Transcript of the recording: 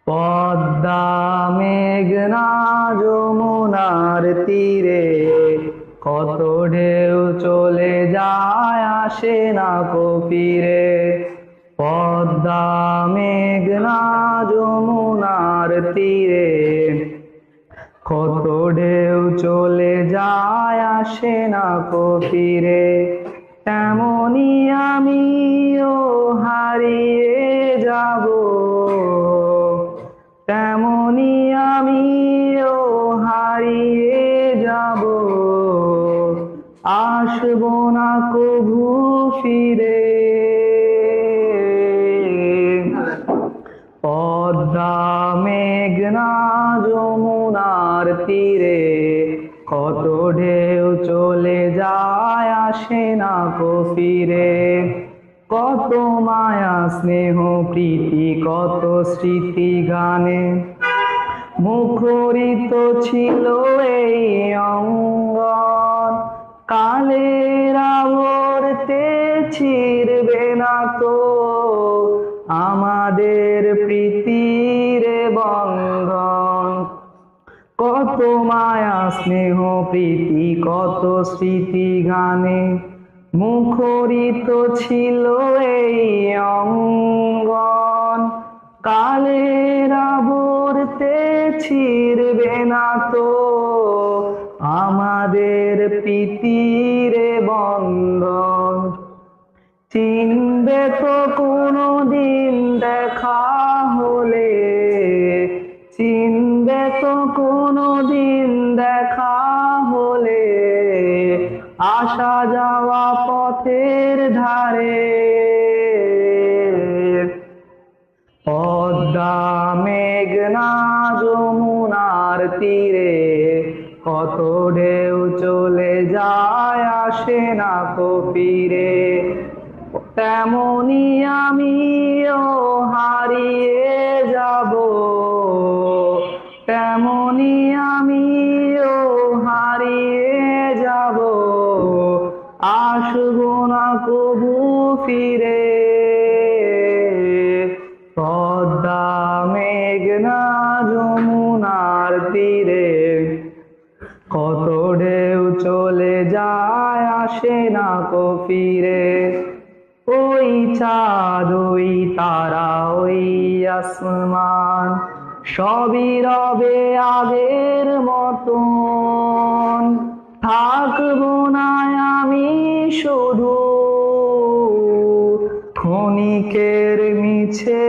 পদ্মা মেঘনা যমুনার তীরে কত ঢেউ চলে যায় আসে না কো ফিরে। পদ্মা মেঘনা যমুনার তীরে কত ঢেউ চলে যায় আসে না কো ফিরে। তেমনি আমিও হারিয়ে যাব, তেমনি আমিও হারিয়ে যাব, আসবো না কভু ফিরে। পদ্মা মেঘনা যমুনার তীরে কত ঢেউ চলে যায় আসে না কো ফিরে। কত মায়া স্নেহ প্রীতি কত স্মৃতি গানে মুখরিত ছিল এই অঙ্গন। কালের আবর্তে ছিড়বে না তো আমাদের প্রীতির বন্ধন। কত মায়া স্নেহ প্রীতি কত স্মৃতি গানে মুখরিত ছিল এই অঙ্গন। কালের আবর্তে ছিড়বে না তো আমাদের প্রীতির বন্ধন। চিনবে তো কোনো দিন দেখা হলে, চিনবে তো কোনো দিন দেখা হলে আসা যাওয়া পথের ধারে। পদ্মা মেঘনা যমুনার তীরে কত ঢেউ চলে যায় আসে না কো ফিরে। তেমনি আমিও হারিয়ে যাব, তেমনি আমিও হারিয়ে যাব, আসবো না কভু ফিরে। পদ্মা মেঘনা যমুনার তীরে কত ঢেউ চলে যায় আসে না কো ফিরে। ওই চাঁদ ওই তারা ওই আসমান সবই রবে আগের মতন। থাকবো না আমি শুধু ক্ষণিকের মিছে